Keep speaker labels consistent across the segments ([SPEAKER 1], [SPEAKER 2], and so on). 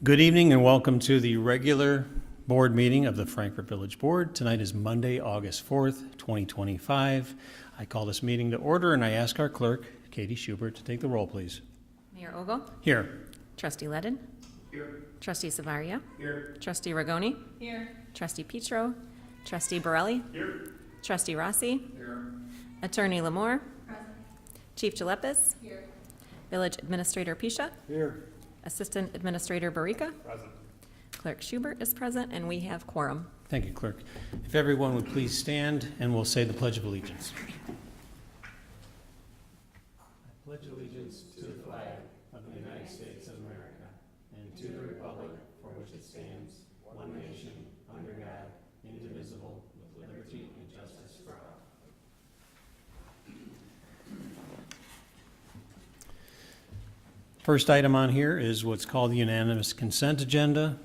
[SPEAKER 1] Good evening and welcome to the regular board meeting of the Frankfort Village Board. Tonight is Monday, August 4th, 2025. I call this meeting to order and I ask our clerk, Katie Schubert, to take the roll, please.
[SPEAKER 2] Mayor Ogle?
[SPEAKER 1] Here.
[SPEAKER 2] Trustee Ledden?
[SPEAKER 1] Here.
[SPEAKER 2] Trustee Savaria?
[SPEAKER 1] Here.
[SPEAKER 2] Trustee Ragoni?
[SPEAKER 3] Here.
[SPEAKER 2] Trustee Petro? Trustee Borelli?
[SPEAKER 1] Here.
[SPEAKER 2] Trustee Rossi?
[SPEAKER 1] Here.
[SPEAKER 2] Attorney Lamore?
[SPEAKER 3] Present.
[SPEAKER 2] Chief Jalepis?
[SPEAKER 3] Here.
[SPEAKER 2] Village Administrator Pisha?
[SPEAKER 1] Here.
[SPEAKER 2] Assistant Administrator Barika?
[SPEAKER 1] Present.
[SPEAKER 2] Clerk Schubert is present, and we have quorum.
[SPEAKER 1] Thank you, clerk. If everyone would please stand and we'll say the Pledge of Allegiance. I pledge allegiance to the flag of the United States of America and to the republic for which it stands, one nation, under God, indivisible, with liberty and justice for all. First item on here is what's called the unanimous consent agenda.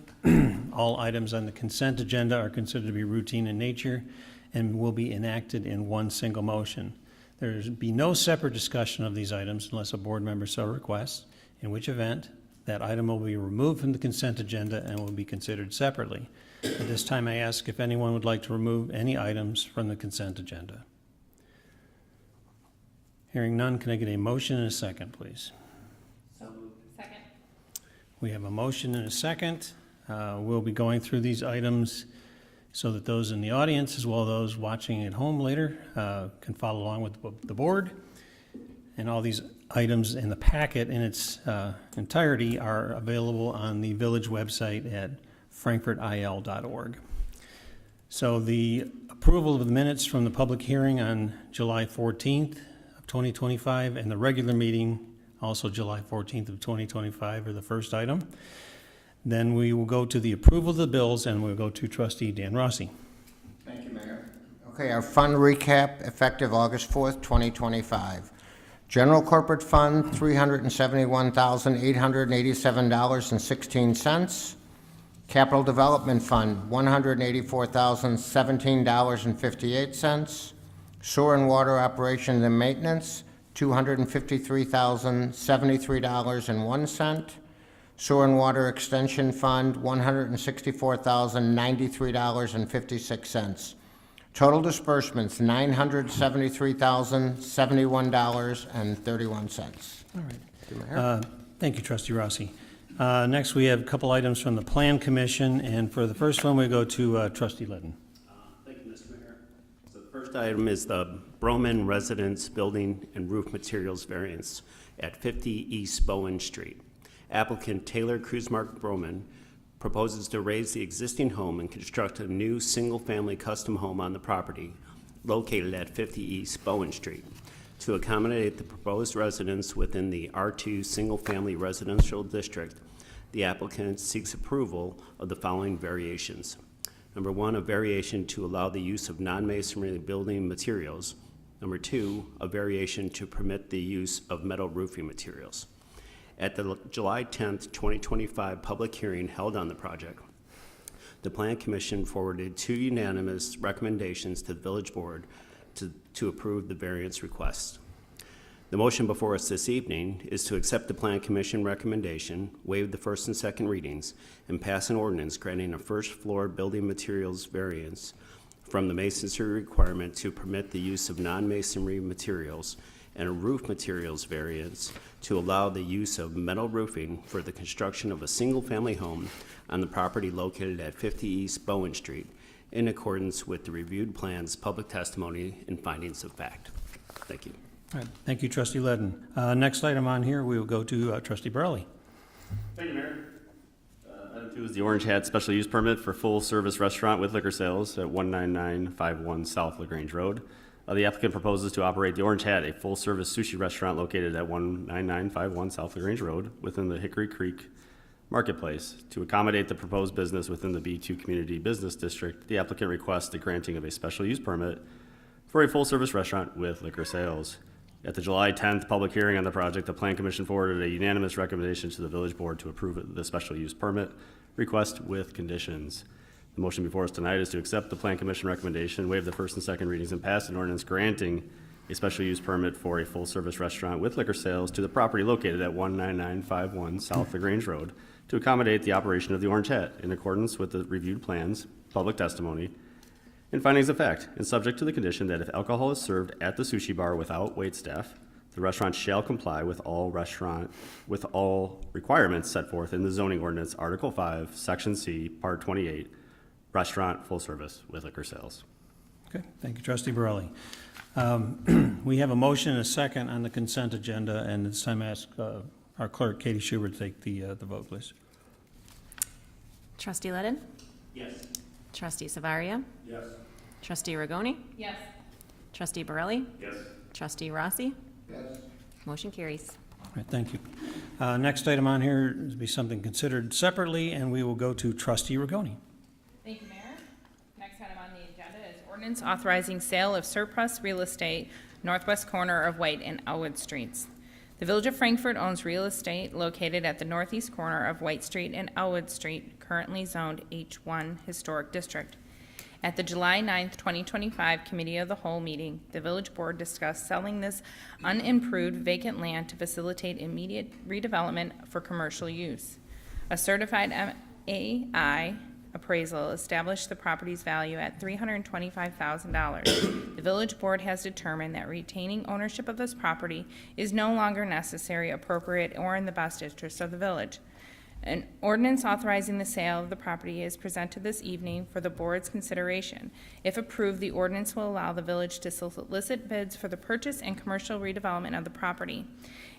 [SPEAKER 1] All items on the consent agenda are considered to be routine in nature and will be enacted in one single motion. There will be no separate discussion of these items unless a board member so requests, in which event that item will be removed from the consent agenda and will be considered separately. At this time, I ask if anyone would like to remove any items from the consent agenda. Hearing none, can I get a motion and a second, please?
[SPEAKER 3] Second.
[SPEAKER 1] We have a motion and a second. We'll be going through these items so that those in the audience, as well as those watching at home later, can follow along with the board. And all these items in the packet in its entirety are available on the village website at frankfortil.org. So the approval of the minutes from the public hearing on July 14th of 2025 and the regular meeting also July 14th of 2025 are the first item. Then we will go to the approval of the bills and we'll go to Trustee Dan Rossi.
[SPEAKER 4] Thank you, Mayor. Okay, our fund recap effective August 4th, 2025. General Corporate Fund, $371,887.16. Capital Development Fund, $184,017.58. Sewer and Water Operations and Maintenance, $253,073.01. Sewer and Water Extension Fund, $164,093.56. Total disbursements, $973,071.31.
[SPEAKER 1] All right. Thank you, Trustee Rossi. Next, we have a couple items from the Plan Commission, and for the first one, we go to Trustee Ledden.
[SPEAKER 5] Thank you, Mr. Mayor. So the first item is the Broman Residence Building and Roof Materials Variance at 50 East Bowen Street. Applicant Taylor Cruzmark Broman proposes to raise the existing home and construct a new single-family custom home on the property located at 50 East Bowen Street. To accommodate the proposed residents within the R2 single-family residential district, the applicant seeks approval of the following variations. Number one, a variation to allow the use of non-masonry building materials. Number two, a variation to permit the use of metal roofing materials. At the July 10th, 2025 public hearing held on the project, the Plan Commission forwarded two unanimous recommendations to the Village Board to approve the variance request. The motion before us this evening is to accept the Plan Commission recommendation, waive the first and second readings, and pass an ordinance granting a first floor building materials variance from the masonry requirement to permit the use of non-masonry materials and a roof materials variance to allow the use of metal roofing for the construction of a single-family home on the property located at 50 East Bowen Street in accordance with the reviewed plans, public testimony, and findings of fact. Thank you.
[SPEAKER 1] All right. Thank you, Trustee Ledden. Next item on here, we will go to Trustee Borelli.
[SPEAKER 6] Thank you, Mayor. Item 2 is the Orange Hat Special Use Permit for full-service restaurant with liquor sales at 19951 South LaGrange Road. The applicant proposes to operate the Orange Hat, a full-service sushi restaurant located at 19951 South LaGrange Road within the Hickory Creek Marketplace. To accommodate the proposed business within the B2 Community Business District, the applicant requests the granting of a special use permit for a full-service restaurant with liquor sales. At the July 10th public hearing on the project, the Plan Commission forwarded a unanimous recommendation to the Village Board to approve the special use permit request with conditions. The motion before us tonight is to accept the Plan Commission recommendation, waive the first and second readings, and pass an ordinance granting a special use permit for a full-service restaurant with liquor sales to the property located at 19951 South LaGrange Road to accommodate the operation of the Orange Hat in accordance with the reviewed plans, public testimony, and findings of fact, and subject to the condition that if alcohol is served at the sushi bar without waitstaff, the restaurant shall comply with all requirements set forth in the zoning ordinance, Article 5, Section C, Part 28, restaurant full service with liquor sales.
[SPEAKER 1] Okay, thank you, trustee Borelli. We have a motion and a second on the consent agenda, and this time I ask our clerk, Katie Schubert, to take the vote, please.
[SPEAKER 2] Trustee Letton?
[SPEAKER 5] Yes.
[SPEAKER 2] Trustee Savaria?
[SPEAKER 5] Yes.
[SPEAKER 2] Trustee Rigoni?
[SPEAKER 3] Yes.
[SPEAKER 2] Trustee Borelli?
[SPEAKER 5] Yes.
[SPEAKER 2] Trustee Rossi?
[SPEAKER 4] Yes.
[SPEAKER 2] Motion carries.
[SPEAKER 1] All right, thank you. Next item on here is be something considered separately, and we will go to trustee Rigoni.
[SPEAKER 3] Thank you, Mayor. Next item on the agenda is ordinance authorizing sale of surplus real estate northwest corner of White and Elwood Streets. The Village of Frankfort owns real estate located at the northeast corner of White Street and Elwood Street, currently zoned H1 Historic District. At the July 9th, 2025 Committee of the Whole meeting, the Village Board discussed selling this unimproved vacant land to facilitate immediate redevelopment for commercial use. A certified MAI appraisal established the property's value at $325,000. The Village Board has determined that retaining ownership of this property is no longer necessary, appropriate, or in the best interest of the village. An ordinance authorizing the sale of the property is presented this evening for the board's consideration. If approved, the ordinance will allow the village to solicit bids for the purchase and commercial redevelopment of the property.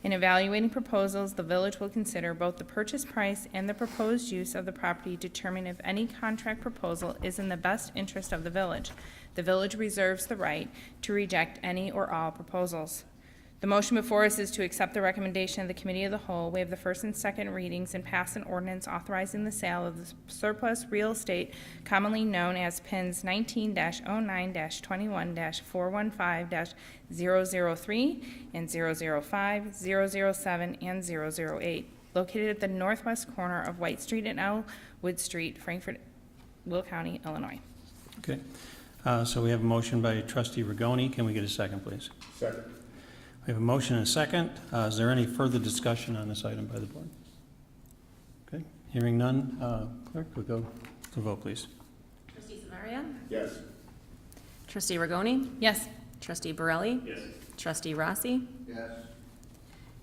[SPEAKER 3] In evaluating proposals, the village will consider both the purchase price and the proposed use of the property to determine if any contract proposal is in the best interest of the village. The village reserves the right to reject any or all proposals. The motion before us is to accept the recommendation of the Committee of the Whole, waive the first and second readings, and pass an ordinance authorizing the sale of the surplus real estate commonly known as PINS 19-09-21-415-003 and 005, 007, and 008, located at the northwest corner of White Street and Elwood Street, Frankfort, Will County, Illinois.
[SPEAKER 1] Okay, so we have a motion by trustee Rigoni. Can we get a second, please?
[SPEAKER 4] Second.
[SPEAKER 1] We have a motion and a second. Is there any further discussion on this item by the board? Okay, hearing none, clerk, we'll go to vote, please.
[SPEAKER 2] Trustee Savaria?
[SPEAKER 4] Yes.
[SPEAKER 2] Trustee Rigoni?
[SPEAKER 3] Yes.
[SPEAKER 2] Trustee Borelli?
[SPEAKER 5] Yes.
[SPEAKER 2] Trustee Rossi?
[SPEAKER 4] Yes.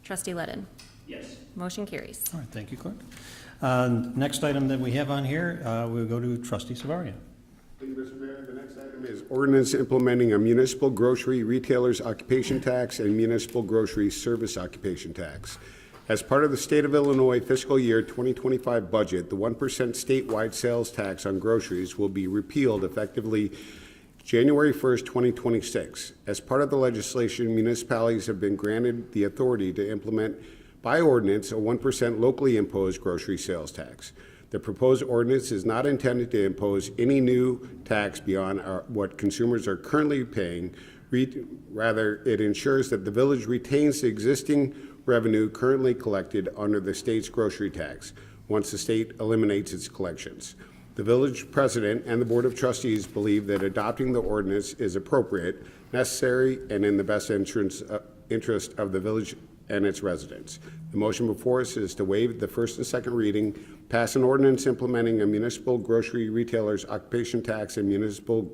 [SPEAKER 2] Trustee Letton?
[SPEAKER 5] Yes.
[SPEAKER 2] Motion carries.
[SPEAKER 1] All right, thank you, clerk. Next item that we have on here, we'll go to trustee Savaria.
[SPEAKER 7] Thank you, Mr. Mayor. The next item is ordinance implementing a municipal grocery retailer's occupation tax and municipal grocery service occupation tax. As part of the State of Illinois fiscal year 2025 budget, the 1% statewide sales tax on groceries will be repealed effectively January 1st, 2026. As part of the legislation, municipalities have been granted the authority to implement by ordinance a 1% locally imposed grocery sales tax. The proposed ordinance is not intended to impose any new tax beyond what consumers are currently paying. Rather, it ensures that the village retains the existing revenue currently collected under the state's grocery tax once the state eliminates its collections. The village president and the board of trustees believe that adopting the ordinance is appropriate, necessary, and in the best interest of the village and its residents. The motion before us is to waive the first and second reading, pass an ordinance implementing a municipal grocery retailer's occupation tax and municipal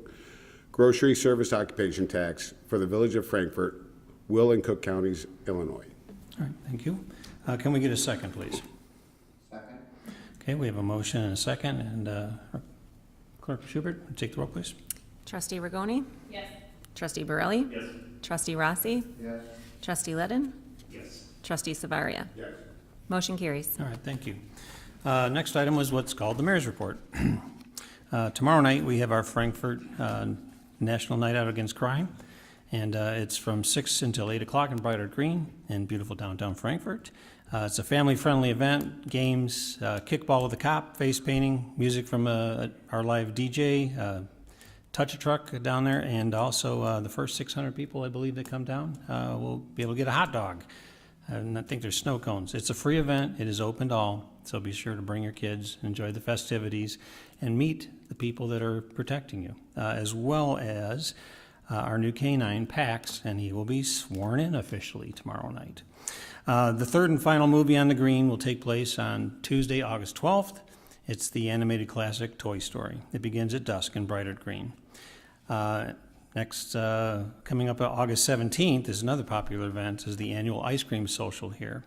[SPEAKER 7] grocery service occupation tax for the village of Frankfort, Will and Cook Counties, Illinois.
[SPEAKER 1] All right, thank you. Can we get a second, please?
[SPEAKER 4] Second.
[SPEAKER 1] Okay, we have a motion and a second, and clerk Schubert, take the roll, please.
[SPEAKER 2] Trustee Rigoni?
[SPEAKER 3] Yes.
[SPEAKER 2] Trustee Borelli?
[SPEAKER 5] Yes.
[SPEAKER 2] Trustee Rossi?
[SPEAKER 4] Yes.
[SPEAKER 2] Trustee Letton?
[SPEAKER 5] Yes.
[SPEAKER 2] Trustee Savaria?
[SPEAKER 7] Yes.
[SPEAKER 2] Motion carries.
[SPEAKER 1] All right, thank you. Next item was what's called the mayor's report. Tomorrow night, we have our Frankfort National Night Out Against Crime, and it's from 6 until 8 o'clock in Bright Art Green in beautiful downtown Frankfort. It's a family-friendly event, games, kickball with a cop, face painting, music from our live DJ, touch a truck down there, and also the first 600 people, I believe, that come down will be able to get a hot dog. And I think there's snow cones. It's a free event. It is open to all, so be sure to bring your kids, enjoy the festivities, and meet the people that are protecting you, as well as our new canine, Pax, and he will be sworn in officially tomorrow night. The third and final movie on the green will take place on Tuesday, August 12th. It's the animated classic Toy Story. It begins at dusk in Brighart Green. Next, coming up on August 17th is another popular event, is the annual ice cream social here.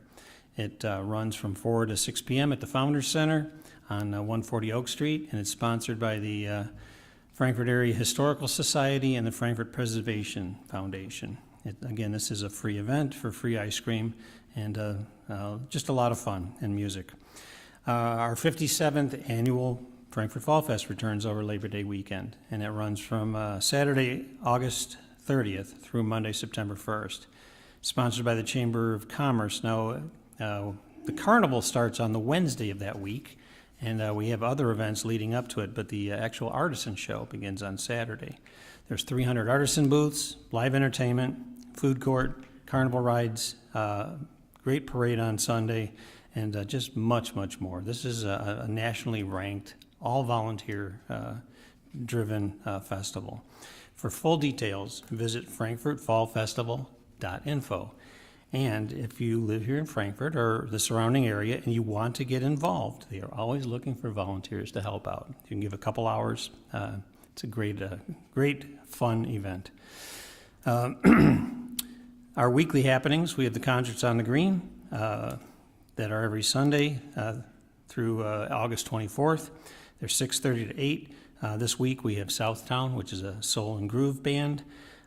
[SPEAKER 1] It runs from 4 to 6 p.m. at the Founders Center on 140 Oak Street, and it's sponsored by the Frankfort Area Historical Society and the Frankfort Preservation Foundation. Again, this is a free event for free ice cream and just a lot of fun and music. Our 57th annual Frankfort Fall Fest returns over Labor Day weekend, and it runs from Saturday, August 30th through Monday, September 1st. Sponsored by the Chamber of Commerce. Now, the carnival starts on the Wednesday of that week, and we have other events leading up to it, but the actual artisan show begins on Saturday. There's 300 artisan booths, live entertainment, food court, carnival rides, great parade on Sunday, and just much, much more. This is a nationally ranked, all volunteer driven festival. For full details, visit frankfortfallfestival.info. And if you live here in Frankfort or the surrounding area and you want to get involved, they are always looking for volunteers to help out. You can give a couple hours. It's a great fun event. Our weekly happenings, we have the concerts on the green that are every Sunday through August 24th. They're 6:30 to 8. This week we have Southtown, which is a soul and groove band.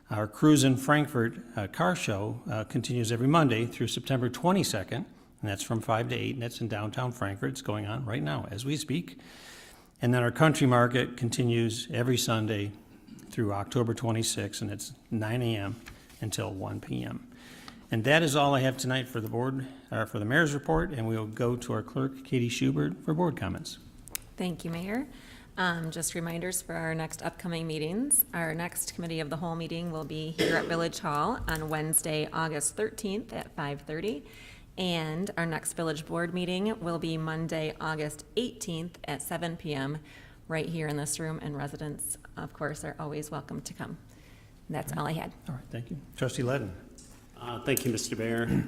[SPEAKER 1] Our Cruise in Frankfort car show continues every Monday through September 22nd, and that's from 5 to 8, and that's in downtown Frankfort. It's going on right now as we speak. And then our country market continues every Sunday through October 26th, and it's 9 a.m. until 1 p.m. And that is all I have tonight for the board, for the mayor's report, and we'll go to our clerk, Katie Schubert, for board comments.
[SPEAKER 2] Thank you, Mayor. Just reminders for our next upcoming meetings. Our next committee of the whole meeting will be here at Village Hall on Wednesday, August 13th at 5:30. And our next village board meeting will be Monday, August 18th at 7 p.m. right here in this room. And residents, of course, are always welcome to come. That's all I had.
[SPEAKER 1] All right, thank you. Trustee Ledden.
[SPEAKER 5] Thank you, Mr. Mayor.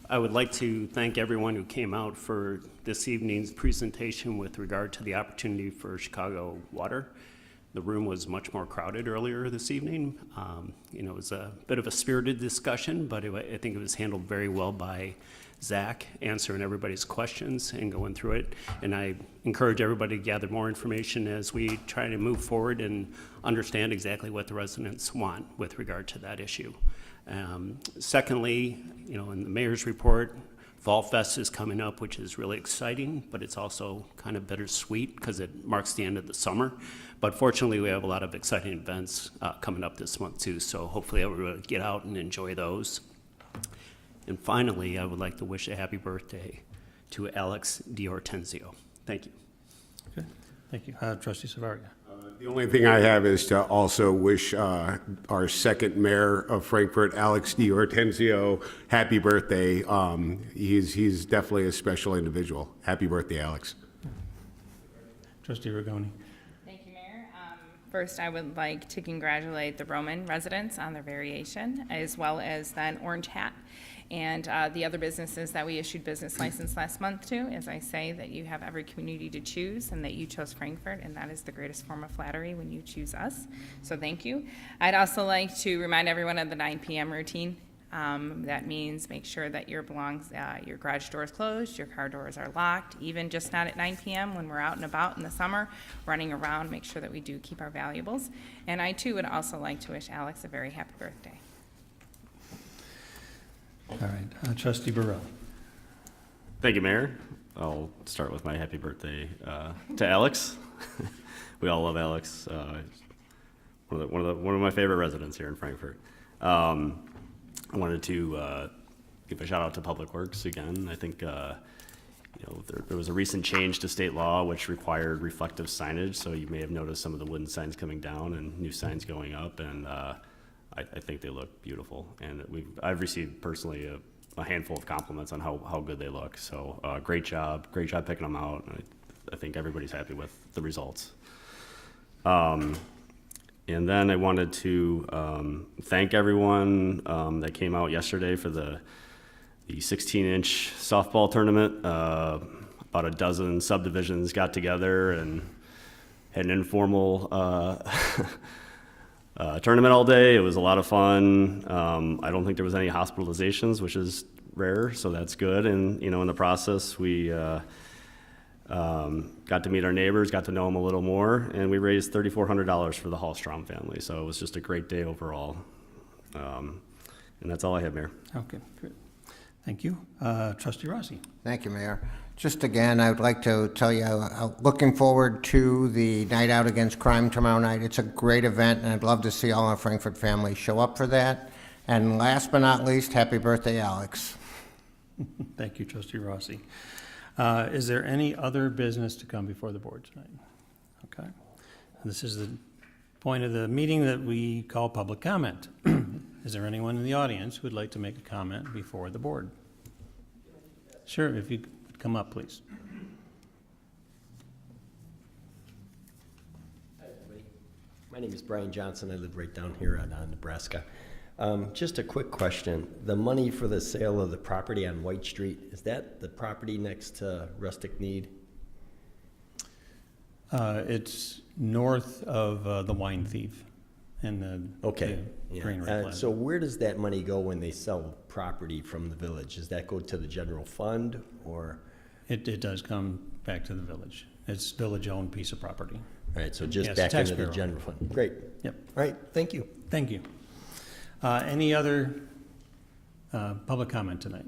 [SPEAKER 5] I would like to thank everyone who came out for this evening's presentation with regard to the opportunity for Chicago Water. The room was much more crowded earlier this evening. It was a bit of a spirited discussion, but I think it was handled very well by Zach, answering everybody's questions and going through it. And I encourage everybody to gather more information as we try to move forward and understand exactly what the residents want with regard to that issue. Secondly, in the mayor's report, Fall Fest is coming up, which is really exciting, but it's also kind of bittersweet because it marks the end of the summer. But fortunately, we have a lot of exciting events coming up this month too, so hopefully everybody will get out and enjoy those. And finally, I would like to wish a happy birthday to Alex DiOrtenzio. Thank you.
[SPEAKER 1] Okay, thank you. Trustee Savaria.
[SPEAKER 7] The only thing I have is to also wish our second mayor of Frankfort, Alex DiOrtenzio, happy birthday. He's definitely a special individual. Happy birthday, Alex.
[SPEAKER 1] Trustee Rigoni.
[SPEAKER 3] Thank you, Mayor. First, I would like to congratulate the Roman residents on their variation, as well as then Orange Hat and the other businesses that we issued business license last month to. As I say, that you have every community to choose and that you chose Frankfort, and that is the greatest form of flattery when you choose us. So thank you. I'd also like to remind everyone of the 9 p.m. routine. That means make sure that your garage door is closed, your car doors are locked, even just not at 9 p.m. when we're out and about in the summer, running around, make sure that we do keep our valuables. And I too would also like to wish Alex a very happy birthday.
[SPEAKER 1] All right, Trustee Burrell.
[SPEAKER 6] Thank you, Mayor. I'll start with my happy birthday to Alex. We all love Alex. One of my favorite residents here in Frankfort. I wanted to give a shout out to Public Works again. I think there was a recent change to state law which required reflective signage. So you may have noticed some of the wooden signs coming down and new signs going up, and I think they look beautiful. And I've received personally a handful of compliments on how good they look. So great job picking them out. And I think everybody's happy with the results. And then I wanted to thank everyone that came out yesterday for the 16-inch softball tournament. About a dozen subdivisions got together and had an informal tournament all day. It was a lot of fun. I don't think there was any hospitalizations, which is rare, so that's good. And, in the process, we got to meet our neighbors, got to know them a little more, and we raised $3,400 for the Hallstrom family. So it was just a great day overall. And that's all I have, Mayor.
[SPEAKER 1] Okay, good. Thank you. Trustee Rossi.
[SPEAKER 4] Thank you, Mayor. Just again, I would like to tell you, looking forward to the Night Out Against Crime tomorrow night. It's a great event, and I'd love to see all our Frankfort families show up for that. And last but not least, happy birthday, Alex.
[SPEAKER 1] Thank you, Trustee Rossi. Is there any other business to come before the board tonight? Okay. This is the point of the meeting that we call public comment. Is there anyone in the audience who would like to make a comment before the board? Sure, if you could come up, please.
[SPEAKER 8] Hi, everybody. My name is Brian Johnson. I live right down here in Nebraska. Just a quick question. The money for the sale of the property on White Street, is that the property next to Rustic Need?
[SPEAKER 1] It's north of the Wine Thief and the
[SPEAKER 8] Okay.
[SPEAKER 1] the
[SPEAKER 8] Yeah.
[SPEAKER 1] Greenwood Plaza.
[SPEAKER 8] So where does that money go when they sell property from the village? Does that go to the general fund or?
[SPEAKER 1] It does come back to the village. It's village-owned piece of property.
[SPEAKER 8] All right, so just
[SPEAKER 1] Yes,
[SPEAKER 8] back into the
[SPEAKER 1] taxpayer.
[SPEAKER 8] general fund. Great.
[SPEAKER 1] Yep,
[SPEAKER 8] All right, thank you.
[SPEAKER 1] thank you. Any other public comment tonight?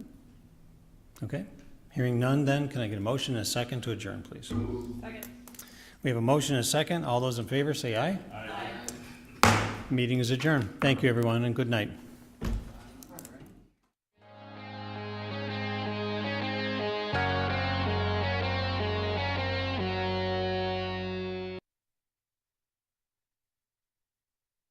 [SPEAKER 1] Okay, hearing none then, can I get a motion and a second to adjourn, please?
[SPEAKER 3] Second.
[SPEAKER 1] We have a motion and a second. All those in favor say aye. Aye. Meeting is adjourned. Thank you, everyone, and good night.